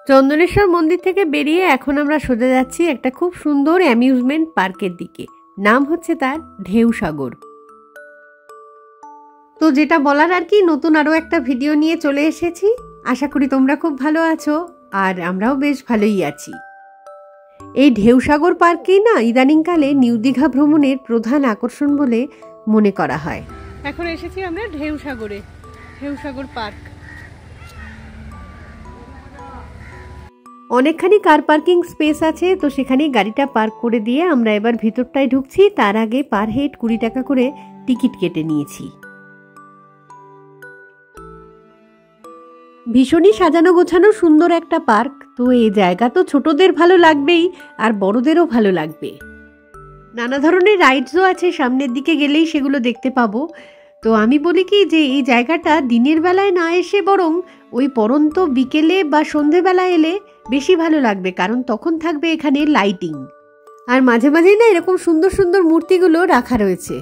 চন্দনেশ্বর মন্দির থেকে বেরিয়ে এখন আমরা সোজা যাচ্ছি একটা খুব সুন্দর অ্যামিউজমেন্ট পার্কের দিকে। নাম হচ্ছে তার ঢেউসাগর। তো যেটা বলার আর কি, নতুন আরও একটা ভিডিও নিয়ে চলে এসেছি। আশা করি তোমরা খুব ভালো আছো, আর আমরাও বেশ ভালোই আছি। এই ঢেউসাগর পার্ককেই না ইদানিংকালে নিউ দীঘা ভ্রমণের প্রধান আকর্ষণ বলে মনে করা হয়। এখন এসেছি আমরা ঢেউসাগরে, ঢেউসাগর পার্ক। অনেকখানি কার পার্কিং স্পেস আছে, তো সেখানেই গাড়িটা পার্ক করে দিয়ে আমরা এবার ভিতরটায় ঢুকছি। তার আগে পার হেড 20 টাকা করে টিকিট কেটে নিয়েছি। ভীষণই সাজানো গোছানো সুন্দর একটা পার্ক। তো এই জায়গা তো ছোটদের ভালো লাগবেই, আর বড়দেরও ভালো লাগবে। নানা ধরনের রাইডসও আছে, সামনের দিকে গেলেই সেগুলো দেখতে পাবো। তো আমি বলি কি যে এই জায়গাটা দিনের বেলায় না এসে বরং ওই পরন্ত বিকেলে বা সন্ধেবেলা এলে বেশি ভালো লাগবে, কারণ তখন থাকবে এখানে লাইটিং, আর মাঝে মাঝেই না এরকম সুন্দর সুন্দর মূর্তিগুলো রাখা রয়েছে।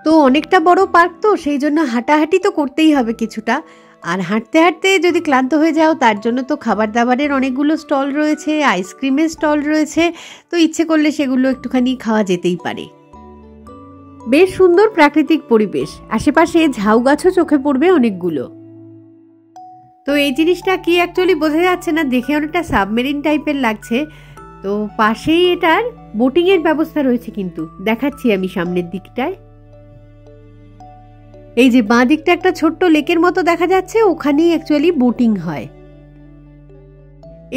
তো অনেকটা বড় পার্ক, তো সেই জন্য হাঁটাহাঁটি তো করতেই হবে কিছুটা। আর হাঁটতে হাঁটতে যদি ক্লান্ত হয়ে যাও, তার জন্য তো খাবার দাবারের অনেকগুলো স্টল রয়েছে, আইসক্রিমের স্টল রয়েছে। তো ইচ্ছে করলে সেগুলো একটুখানি খাওয়া যেতেই পারে। বেশ সুন্দর প্রাকৃতিক পরিবেশ, আশেপাশে ঝাউ গাছও চোখে পড়বে অনেকগুলো। তো এই জিনিসটা কি অ্যাকচুয়ালি বোঝা যাচ্ছে না, দেখে অনেকটা সাবমেরিন টাইপের লাগছে। তো পাশেই এটার বোটিং এর ব্যবস্থা রয়েছে, কিন্তু দেখাচ্ছি আমি সামনের দিকটায়। এই যে বাঁ দিকটা একটা ছোট্ট লেকের মতো দেখা যাচ্ছে, ওখানেই অ্যাকচুয়ালি বোটিং হয়।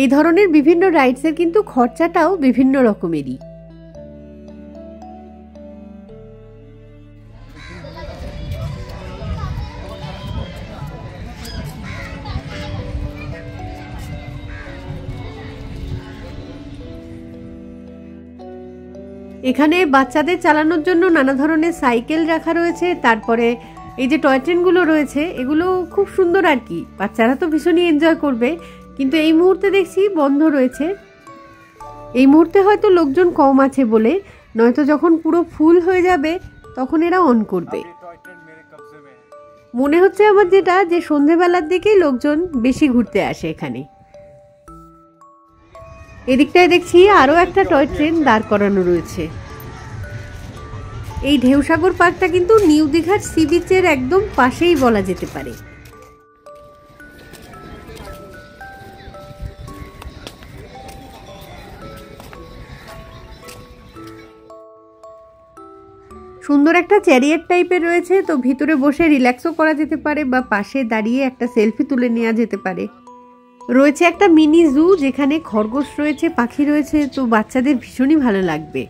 এই ধরনের বিভিন্ন রাইডসের কিন্তু খরচাটাও বিভিন্ন রকমেরই। এখানে বাচ্চাদের চালানোর জন্য নানা ধরনের সাইকেল রাখা রয়েছে। তারপরে এই যে টয় ট্রেনগুলো রয়েছে, এগুলো খুব সুন্দর আর কি, বাচ্চারা তো ভীষণই এনজয় করবে। কিন্তু এই মুহূর্তে দেখছি বন্ধ রয়েছে। এই মুহূর্তে হয়তো লোকজন কম আছে বলে, নয়তো যখন পুরো ফুল হয়ে যাবে তখন এরা অন করবে। মনে হচ্ছে আমার যেটা, যে সন্ধেবেলার দিকেই লোকজন বেশি ঘুরতে আসে এখানে। এদিকটায় দেখছি আরও একটা টয় ট্রেন দাঁড় করানো রয়েছে। এই ঢেউসাগর পার্কটা কিন্তু নিউ দীঘার সি বিচের একদম পাশেই বলা যেতে পারে। সুন্দর একটা চ্যারিয়েট টাইপের রয়েছে, তো ভিতরে বসে রিল্যাক্সও করা যেতে পারে, বা পাশে দাঁড়িয়ে একটা সেলফি তুলে নেওয়া যেতে পারে। রয়েছে একটা মিনি জু, যেখানে খরগোশ রয়েছে, পাখি রয়েছে। তো বাচ্চাদের ভীষণই ভালো লাগবে।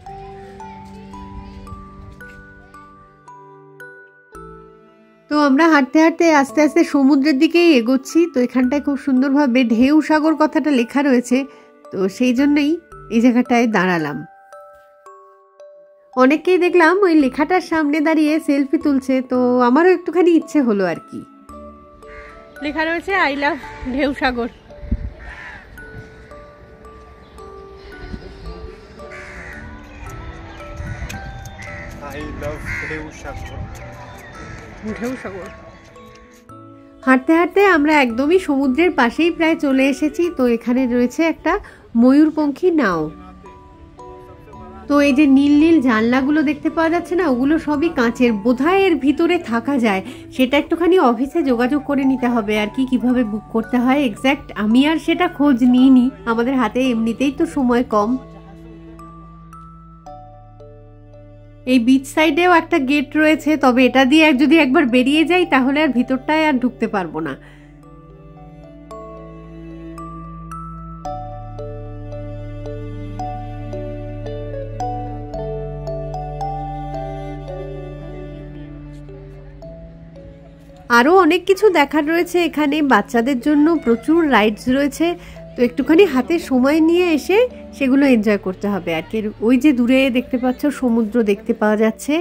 তো আমরা হাঁটতে হাঁটতে আস্তে আস্তে সমুদ্রের দিকেই এগোচ্ছি। তো এখানটায় খুব সুন্দরভাবে ঢেউসাগর কথাটা লেখা রয়েছে, তো সেই জন্যই এই জায়গাটায় দাঁড়ালাম। অনেককেই দেখলাম ওই লেখাটার সামনে দাঁড়িয়ে সেলফি তুলছে, তো আমারও একটুখানি ইচ্ছে হলো আর কি। লেখা রয়েছে আই লাভ ঢেউসাগর। হাঁটতে হাঁটতে আমরা একদমই সমুদ্রের পাশেই প্রায় চলে এসেছি। তো এখানে রয়েছে একটা ময়ূরপঙ্খী নাও। তো এই যে নীল নীল জানলাগুলো দেখতে পাওয়া যাচ্ছে না, ওগুলো সবই কাঁচের, বোধহয় এর ভিতরে থাকা যায়। সেটা একটুখানি অফিসে যোগাযোগ করে নিতে হবে আর কি, কিভাবে বুক করতে হয় এক্স্যাক্ট আমি আর সেটা খোঁজ নিইনি, আমাদের হাতে এমনিতেই তো সময় কম। এই বিচ সাইডেও একটা গেট রয়েছে, তবে এটা দিয়ে যদি একবার বেরিয়ে যাই তাহলে আর ভিতরটায় আর ঢুকতে পারবো না। আরও অনেক কিছু দেখার রয়েছে এখানে, বাচ্চাদের জন্য প্রচুর রাইডস রয়েছে। তো একটুখানি হাতে সময় নিয়ে এসে সেগুলো এনজয় করতে হবে আর কি। ওই যে দূরে দেখতে পাচ্ছ সমুদ্র দেখতে পাওয়া যাচ্ছে।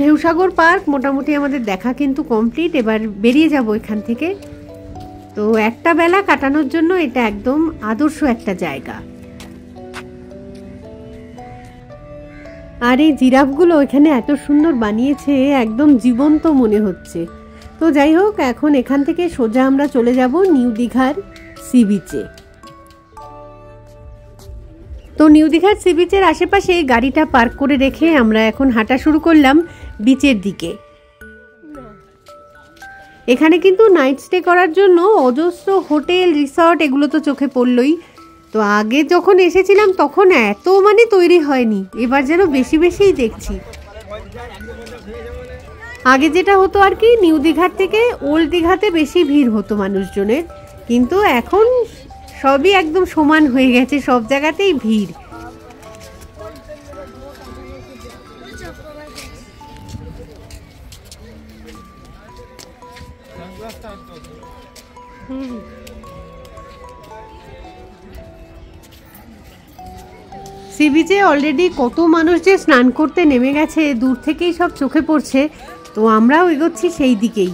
ঢেউসাগর পার্ক মোটামুটি আমাদের দেখা কিন্তু কমপ্লিট। এবার বেরিয়ে যাব এখান থেকে। তো একটা বেলা কাটানোর জন্য এটা একদম আদর্শ একটা জায়গা। আর এই জিরাফগুলো এখানে এত সুন্দর বানিয়েছে, একদম জীবন্ত মনে হচ্ছে। তো যাই হোক, এখন এখান থেকে সোজা আমরা চলে যাব নিউ দীঘার সি বিচে। তো নিউ দীঘার সি বিচের আশেপাশে গাড়িটা পার্ক করে রেখে আমরা এখন হাঁটা শুরু করলাম বিচের দিকে। এখানে কিন্তু নাইট স্টে করার জন্য অজস্র হোটেল, রিসর্ট এগুলো তো চোখে পড়লই। তো আগে যখন এসেছিলাম তখন এত তৈরি হয়নি, এবার যেন বেশি বেশিই দেখছি। আগে যেটা হতো আর কি, নিউ দীঘার থেকে ওল্ড দীঘাতে বেশি ভিড় হতো মানুষজনের, কিন্তু এখন সবই একদম সমান হয়ে গেছে, সব জায়গাতেই ভিড়। সি বিচে অলরেডি কত মানুষ যে স্নান করতে নেমে গেছে, দূর থেকেই সব চোখে পড়ছে। তো আমরাও এগোচ্ছি সেই দিকেই।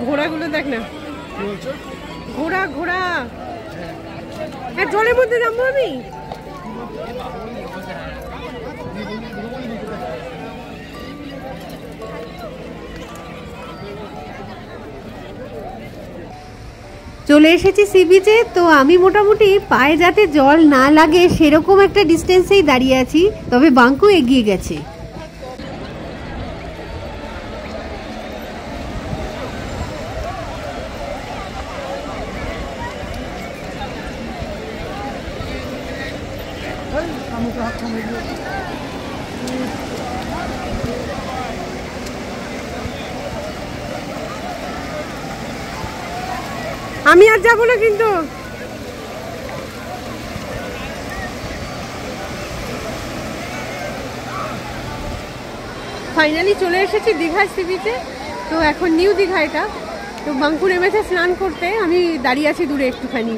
ঘোড়াগুলো দেখ না, ঘোড়া ঘোড়া। হ্যাঁ, জলের মধ্যে যাবো আমি। চলে এসেছি সি বিচে। তো আমি মোটামুটি পায়ে যাতে জল না লাগে সেরকম একটা ডিস্টেন্সেই দাঁড়িয়ে আছি, তবে বাঙ্কু এগিয়ে গেছে। আমি আর যাবো না কিন্তু। ফাইনালি চলে এসেছি দীঘার সি বিচে। তো এখন নিউ দীঘা এটা। তো বাঙ্কু নেমেছে স্নান করতে, আমি দাঁড়িয়ে আছি দূরে একটুখানি।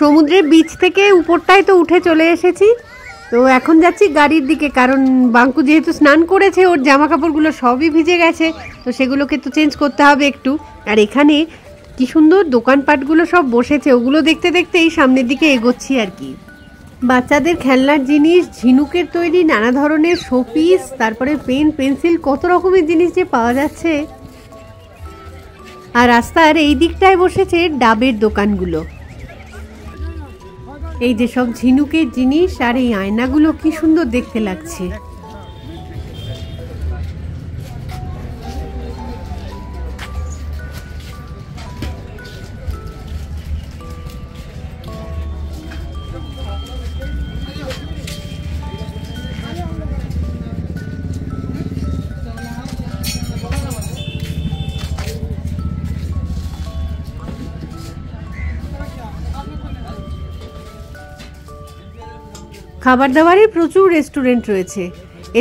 সমুদ্রের বিচ থেকে উপরটায় তো উঠে চলে এসেছি। তো এখন যাচ্ছি গাড়ির দিকে, কারণ বাঙ্কু যেহেতু স্নান করেছে ওর জামা কাপড়গুলো সবই ভিজে গেছে, তো সেগুলোকে তো চেঞ্জ করতে হবে একটু। আর এখানে কি সুন্দর দোকানপাটগুলো সব বসেছে, ওগুলো দেখতে দেখতেই সামনের দিকে এগোচ্ছি আর কি। বাচ্চাদের খেলনার জিনিস, ঝিনুকের তৈরি নানা ধরনের শোপিস, তারপরে পেন, পেন্সিল, কত রকমের জিনিস যে পাওয়া যাচ্ছে। আর রাস্তার এই দিকটায় বসেছে ডাবের দোকানগুলো। এই যে সব ঝিনুকের জিনিস আর এই আয়নাগুলো কি সুন্দর দেখতে লাগছে। খাবার দাবারের প্রচুর রেস্টুরেন্ট রয়েছে।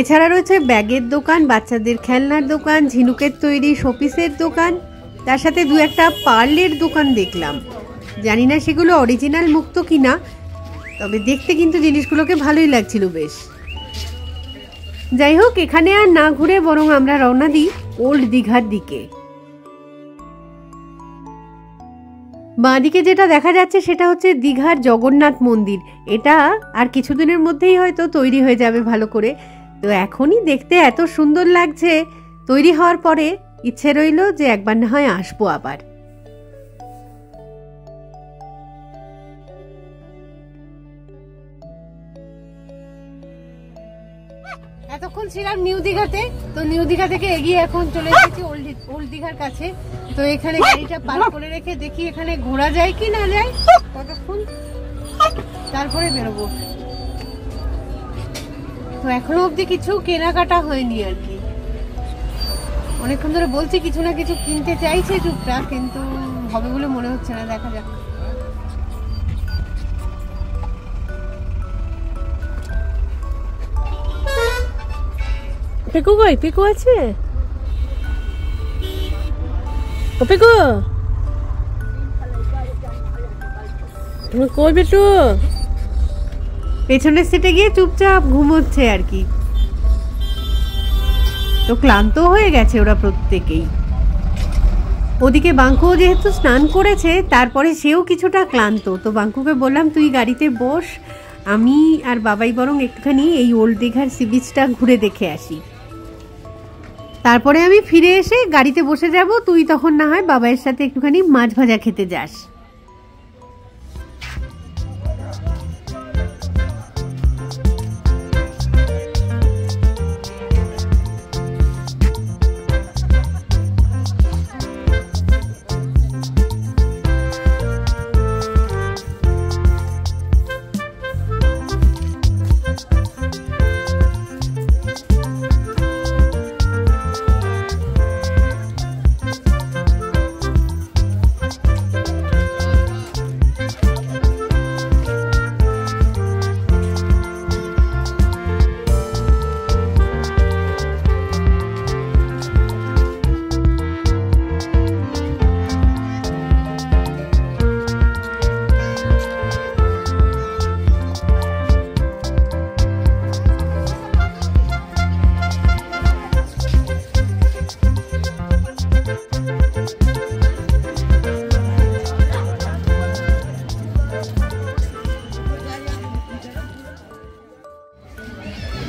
এছাড়া রয়েছে ব্যাগের দোকান, বাচ্চাদের খেলনার দোকান, ঝিনুকের তৈরি শোপিসের দোকান, তার সাথে দু একটা পার্লের দোকান দেখলাম। জানি না সেগুলো অরিজিনাল মুক্ত কিনা, তবে দেখতে কিন্তু জিনিসগুলোকে ভালোই লাগছিল বেশ। যাই হোক, এখানে আর না ঘুরে বরং আমরা রওনা দিই ওল্ড দীঘার দিকে। বাঁদিকে যেটা দেখা যাচ্ছে সেটা হচ্ছে দীঘার জগন্নাথ মন্দির। এটা আর কিছুদিনের মধ্যেই হয়তো তৈরি হয়ে যাবে ভালো করে। তো এখনই দেখতে এত সুন্দর লাগছে, তৈরি হওয়ার পরে ইচ্ছে রইল যে একবার না হয় আসবো আবার। এতক্ষণ ছিলাম নিউ দীঘাতে, তো নিউ দীঘা থেকে এগিয়ে এখন চলে এসেছি ওল্ড দীঘার কাছে। তো এখানে গাড়িটা পার্ক করে রেখে দেখি এখানে ঘোরা যায় কি না যায়, কতক্ষণ তারপরে বেরোবো। তো এখনো অবধি কিছু কেনাকাটা হয়নি আর কি। অনেকক্ষণ ধরে বলছি কিছু না কিছু কিনতে চাইছে টুকটাক, কিন্তু হবে বলে মনে হচ্ছে না, দেখা যাক। পেকু কই? পেকু আছে? ও পেকু, তুমি কই বেটু? পেছনের সিটে গিয়ে চুপচাপ ঘুমোচ্ছে আর কি। তো ক্লান্ত হয়ে গেছে ওরা প্রত্যেকেই। ওদিকে বাঙ্কু যেহেতু স্নান করেছে, তারপরে সেও কিছুটা ক্লান্ত। তো বাঙ্কুকে বললাম তুই গাড়িতে বস, আমি আর বাবাই বরং একটুখানি এই ওল্ড দীঘার সি বিচটা ঘুরে দেখে আসি। তারপরে আমি ফিরে এসে গাড়িতে বসে যাব, তুই তখন না হয় বাবাইয়ের সাথে একটুখানি মাছ ভাজা খেতে যাস।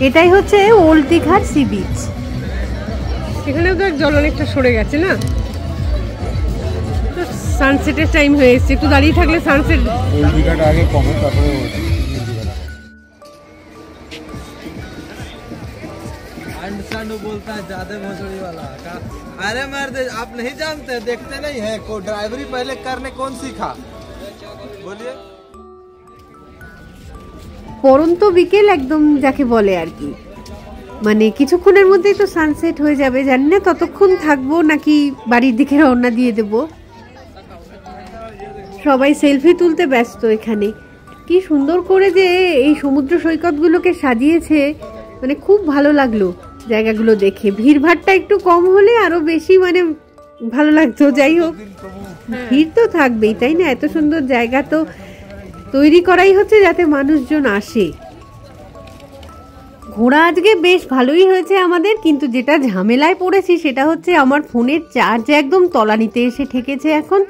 এটাই হচ্ছে ওল্ড দীঘার সি বিচ। এখানেও তো জল অনেকটা সরে গেছে না, তো সানসেটের টাইম হয়ে এসছে, একটু দাঁড়িয়ে থাকলে সানসেট। ওল্ড দীঘাটা আগে কমে, তারপরে बोलता है ज्यादा भोसड़ी वाला का। अरे मर्द आप नहीं जानते, देखते नहीं है को ड्राइवरी पहले करने कौन सीखा? बोलिए। পরন্ত বিকেল একদম যাকে বলে আর কি, মানে কিছুক্ষণের মধ্যেই তো সানসেট হয়ে যাবে। জানি না ততক্ষণ থাকবো নাকি বাড়ির দিকে রওনা দিয়ে দেব। সবাই সেলফি তুলতে ব্যস্ত। এখানে কি সুন্দর করে যে এই সমুদ্র সৈকতগুলোকে সাজিয়েছে, মানে খুব ভালো লাগলো জায়গাগুলো দেখে। ভিড়ভাড়টা একটু কম হলে আরো বেশি মানে ভালো লাগতো। যাই হোক, ভিড় তো থাকবেই, তাই না? এত সুন্দর জায়গা তো তৈরি করাই হচ্ছে যাতে মানুষজন আসে। ঘোরা আজকে বেশ ভালোই হয়েছে আমাদের, কিন্তু যেটা ঝামেলায় পড়েছি সেটা হচ্ছে আমার ফোনের চার্জ একদম তলানিতে এসে ঠেকেছে এখন।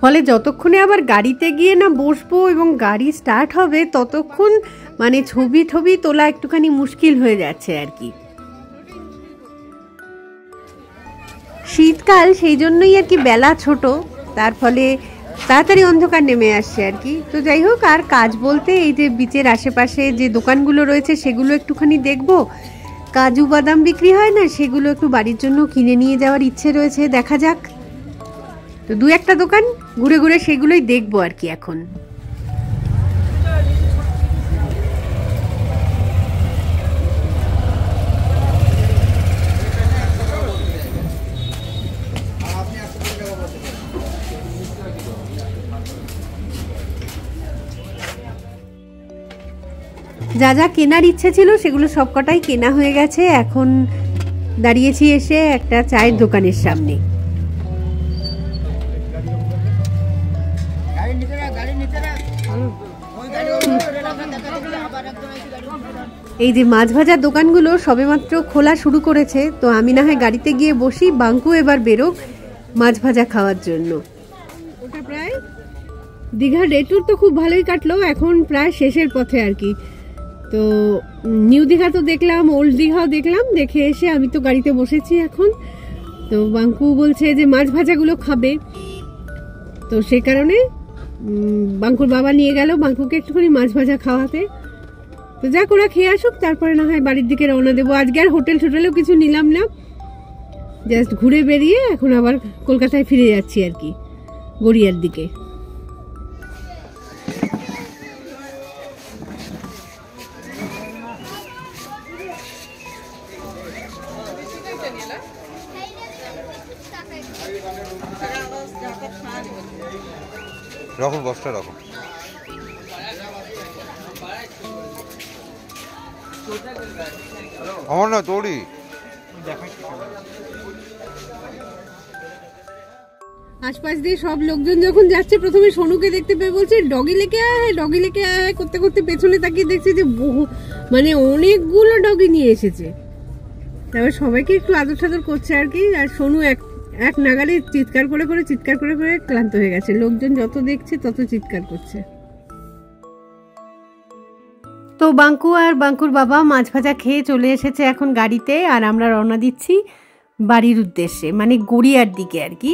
ফলে যতক্ষণে আবার গাড়িতে গিয়ে না বসবো এবং গাড়ি স্টার্ট হবে, ততক্ষণ মানে ছবি তোলা একটুখানি মুশকিল হয়ে যাচ্ছে আর কি। শীতকাল, সেই জন্যই আর কি বেলা ছোট, তার ফলে তাড়াতাড়ি অন্ধকার নেমে আসছে আর কি। তো যাই হোক, আর কাজ বলতে এই যে বিচের আশেপাশে যে দোকানগুলো রয়েছে সেগুলো একটুখানি দেখবো। কাজু বাদাম বিক্রি হয় না, সেগুলো একটু বাড়ির জন্য কিনে নিয়ে যাওয়ার ইচ্ছে রয়েছে, দেখা যাক। তো দু একটা দোকান ঘুরে ঘুরে সেগুলোই দেখবো আর কি এখন। যা যা কেনার ইচ্ছে ছিল সেগুলো সবকটাই কেনা হয়ে গেছে। এখন দাঁড়িয়েছি এসে একটা চায়ের দোকানের সামনে। এই যে মাছ ভাজার দোকানগুলো সবেমাত্র খোলা শুরু করেছে, তো আমি না হয় গাড়িতে গিয়ে বসি, বাঙ্কু এবার বেরোক মাছ ভাজা খাওয়ার জন্য। ওটা প্রায় দীঘা ডে ট্যুর তো খুব ভালোই কাটলো, এখন প্রায় শেষের পথে আর কি। তো নিউ দীঘা তো দেখলাম, ওল্ড দীঘাও দেখলাম, দেখে এসে আমি তো গাড়িতে বসেছি এখন। তো বাঙ্কু বলছে যে মাছ ভাজাগুলো খাবে, তো সে কারণে বাঙ্কুর বাবা নিয়ে গেল বাঙ্কুকে একটুখানি মাছ ভাজা খাওয়াতে। তো যাক, ওরা খেয়ে আসুক, তারপরে না হয় বাড়ির দিকে রওনা দেবো। আজকে আর হোটেল টোটেলেও কিছু নিলাম না, জাস্ট ঘুরে বেরিয়ে এখন আবার কলকাতায় ফিরে যাচ্ছি আর কি, গড়িয়ার দিকে। রাখো বস্তা রাখো। আমার না তোরই। আশপাশ দিয়ে সব লোকজন যখন যাচ্ছে, প্রথমে সোনুকে দেখতে পেয়ে বলছে ডগি লেকে আয়, ডগি লেকে আয় করতে করতে পেছনে তাকিয়ে দেখছে যে বহু মানে অনেকগুলো ডগি নিয়ে এসেছে। তারপর সবাইকে একটু আদর সাদর করছে আর কি। আর সোনু এক নাগারে চিৎকার করে করে ক্লান্ত হয়ে গেছে। লোকজন যত দেখছে তত চিৎকার করছে। তো বাঙ্কু আর বাঙ্কুর বাবা মাছ ভাজা খেয়ে চলে এসেছে এখন গাড়িতে, আর আমরা রওনা দিচ্ছি বাড়ির উদ্দেশ্যে, মানে গড়িয়ার দিকে আর কি।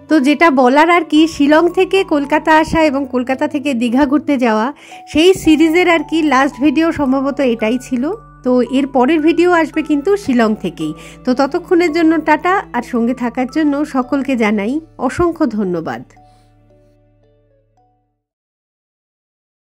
তো যেটা বলার আর কি, শিলং থেকে কলকাতা আসা এবং কলকাতা থেকে দীঘা ঘুরতে যাওয়া, সেই সিরিজের আর কি লাস্ট ভিডিও সম্ভবত এটাই ছিল। তো এর পরের ভিডিও আসবে কিন্তু শিলং থেকেই। তো ততক্ষণের জন্য টাটা, আর সঙ্গে থাকার জন্য সকলকে জানাই অসংখ্য ধন্যবাদ।